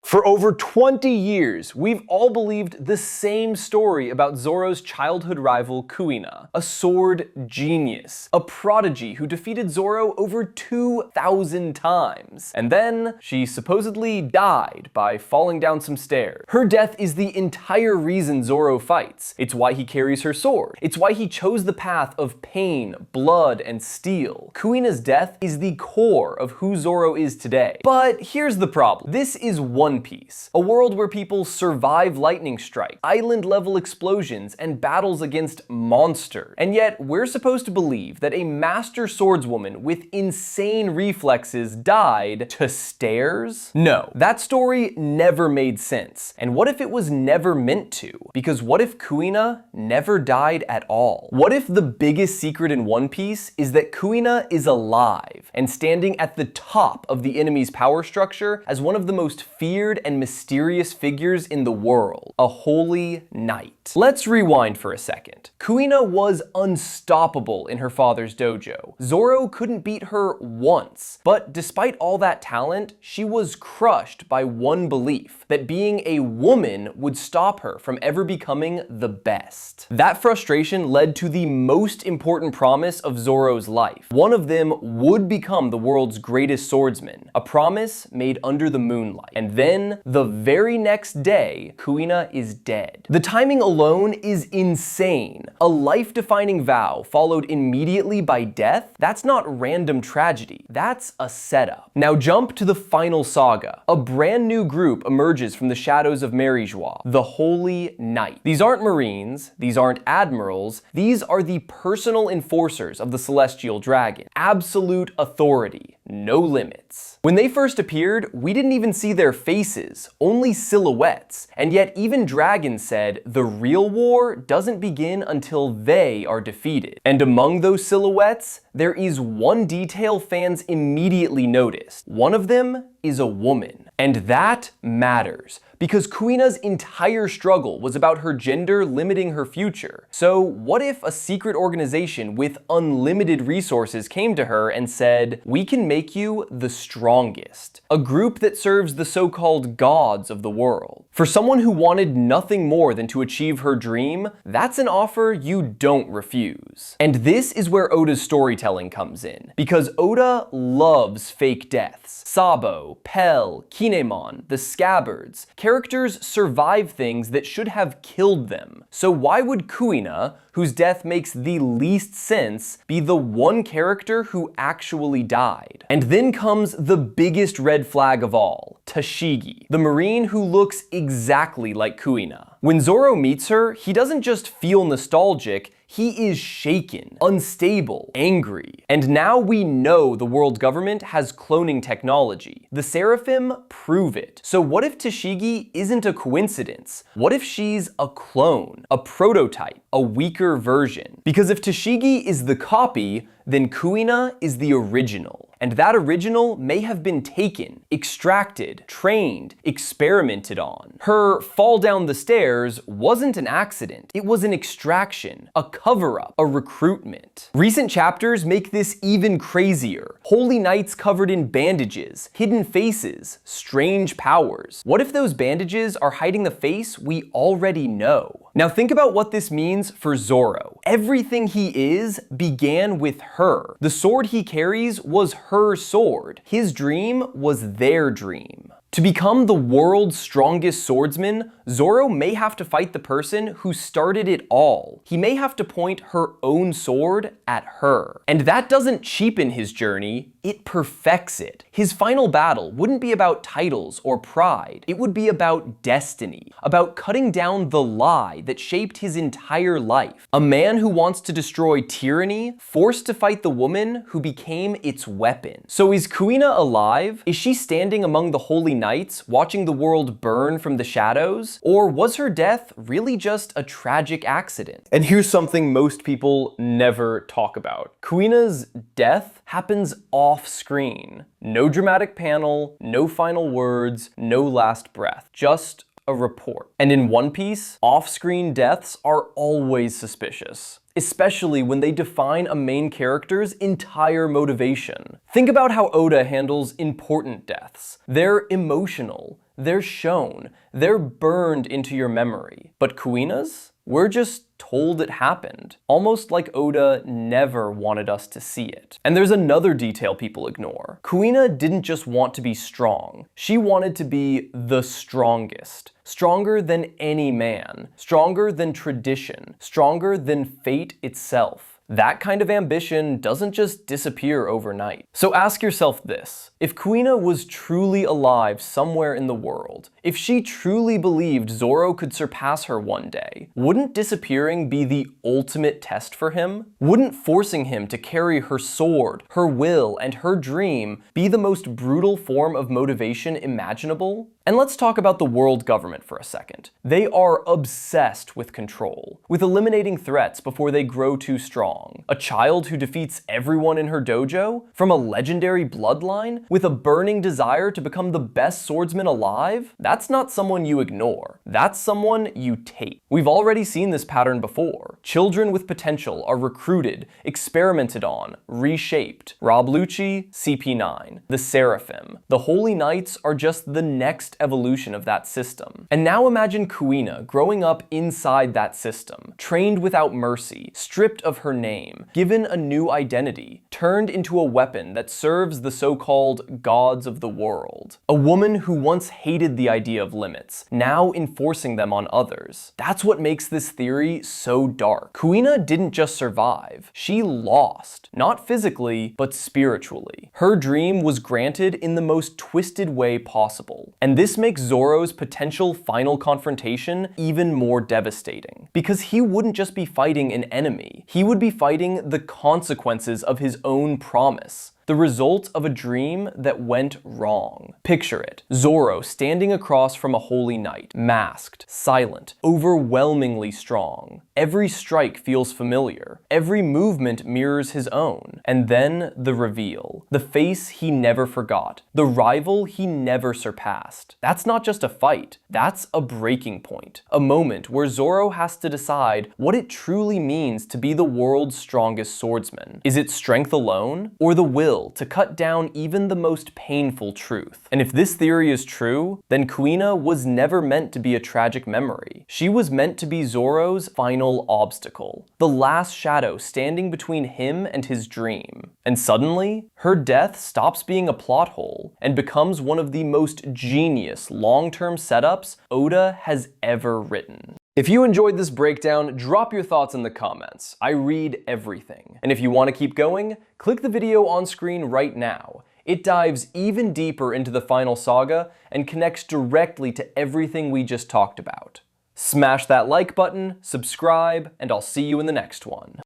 For over 20 years, we've all believed the same story about Zoro's childhood rival Kuina, a sword genius, a prodigy who defeated Zoro over 2,000 times. And then, she supposedly died by falling down some stairs. Her death is the entire reason Zoro fights. It's why he carries her sword. It's why he chose the path of pain, blood, and steel. Kuina's death is the core of who Zoro is today. But here's the problem. This is One Piece, a world where people survive lightning strikes, island-level explosions, and battles against monsters. And yet, we're supposed to believe that a master swordswoman with insane reflexes died to stairs? No, that story never made sense. And what if it was never meant to? Because what if Kuina never died at all? What if the biggest secret in One Piece is that Kuina is alive and standing at the top of the enemy's power structure as one of the most feared and mysterious figures in the world, a holy knight? Let's rewind for a second. Kuina was unstoppable in her father's dojo. Zoro couldn't beat her once. But despite all that talent, she was crushed by one belief, that being a woman would stop her from ever becoming the best. That frustration led to the most important promise of Zoro's life. One of them would become the world's greatest swordsman, a promise made under the moonlight. And then, the very next day, Kuina is dead. The timing alone is insane. A life-defining vow followed immediately by death? That's not random tragedy. That's a setup. Now jump to the final saga. A brand new group emerges from the shadows of Marie-Joie, the Holy Knight. These aren't Marines, these aren't admirals, these are the personal enforcers of the Celestial Dragon. Absolute authority, no limits. When they first appeared, we didn't even see their faces, only silhouettes. And yet even Dragon said the real war doesn't begin until they are defeated. And among those silhouettes, there is one detail fans immediately noticed. One of them is a woman. And that matters, because Kuina's entire struggle was about her gender limiting her future. So what if a secret organization with unlimited resources came to her and said, "We can make you the strongest," a group that serves the so-called gods of the world? For someone who wanted nothing more than to achieve her dream, that's an offer you don't refuse. And this is where Oda's storytelling comes in, because Oda loves fake deaths. Sabo, Pell, Kinemon, the Scabbards. Characters survive things that should have killed them. So why would Kuina, whose death makes the least sense, be the one character who actually died? And then comes the biggest red flag of all, Tashigi, the Marine who looks exactly like Kuina. When Zoro meets her, he doesn't just feel nostalgic, he is shaken, unstable, angry. And now we know the world government has cloning technology. The Seraphim prove it. So what if Tashigi isn't a coincidence? What if she's a clone, a prototype, a weaker version? Because if Tashigi is the copy, then Kuina is the original. And that original may have been taken, extracted, trained, experimented on. Her fall down the stairs wasn't an accident. It was an extraction, a cover-up, a recruitment. Recent chapters make this even crazier. Holy knights covered in bandages, hidden faces, strange powers. What if those bandages are hiding the face we already know? Now think about what this means for Zoro. Everything he is began with her. The sword he carries was her sword. His dream was their dream. To become the world's strongest swordsman, Zoro may have to fight the person who started it all. He may have to point her own sword at her. And that doesn't cheapen his journey, it perfects it. His final battle wouldn't be about titles or pride. It would be about destiny, about cutting down the lie that shaped his entire life. A man who wants to destroy tyranny, forced to fight the woman who became its weapon. So is Kuina alive? Is she standing among the holy knights, watching the world burn from the shadows? Or was her death really just a tragic accident? And here's something most people never talk about. Kuina's death happens off-screen. No dramatic panel, no final words, no last breath. Just a report. And in One Piece, off-screen deaths are always suspicious, especially when they define a main character's entire motivation. Think about how Oda handles important deaths. They're emotional, They're shown. They're burned into your memory. But Kuina's? We're just told it happened, almost like Oda never wanted us to see it. And there's another detail people ignore. Kuina didn't just want to be strong. She wanted to be the strongest. Stronger than any man. Stronger than tradition. Stronger than fate itself. That kind of ambition doesn't just disappear overnight. So ask yourself this. If Kuina was truly alive somewhere in the world, if she truly believed Zoro could surpass her one day, wouldn't disappearing be the ultimate test for him? Wouldn't forcing him to carry her sword, her will, and her dream be the most brutal form of motivation imaginable? And let's talk about the world government for a second. They are obsessed with control, with eliminating threats before they grow too strong. A child who defeats everyone in her dojo? From a legendary bloodline? With a burning desire to become the best swordsman alive? That's not someone you ignore. That's someone you take. We've already seen this pattern before. Children with potential are recruited, experimented on, reshaped. Rob Lucci, CP9. The Seraphim. The Holy Knights are just the next evolution of that system. And now imagine Kuina growing up inside that system, trained without mercy, stripped of her name, given a new identity, turned into a weapon that serves the so-called gods of the world. A woman who once hated the idea of limits, now enforcing them on others. That's what makes this theory so dark. Kuina didn't just survive, she lost. Not physically, but spiritually. Her dream was granted in the most twisted way possible. And this makes Zoro's potential final confrontation even more devastating. Because he wouldn't just be fighting an enemy, he would be fighting the consequences of his own promise. The result of a dream that went wrong. Picture it. Zoro standing across from a holy knight, masked, silent, overwhelmingly strong. Every strike feels familiar. Every movement mirrors his own. And then the reveal. The face he never forgot. The rival he never surpassed. That's not just a fight. That's a breaking point. A moment where Zoro has to decide what it truly means to be the world's strongest swordsman. Is it strength alone? Or the will to cut down even the most painful truth? And if this theory is true, then Kuina was never meant to be a tragic memory. She was meant to be Zoro's final obstacle, the last shadow standing between him and his dream. And suddenly, her death stops being a plot hole and becomes one of the most genius long-term setups Oda has ever written. If you enjoyed this breakdown, drop your thoughts in the comments. I read everything. And if you want to keep going, click the video on screen right now. It dives even deeper into the final saga and connects directly to everything we just talked about. Smash that like button, subscribe, and I'll see you in the next one.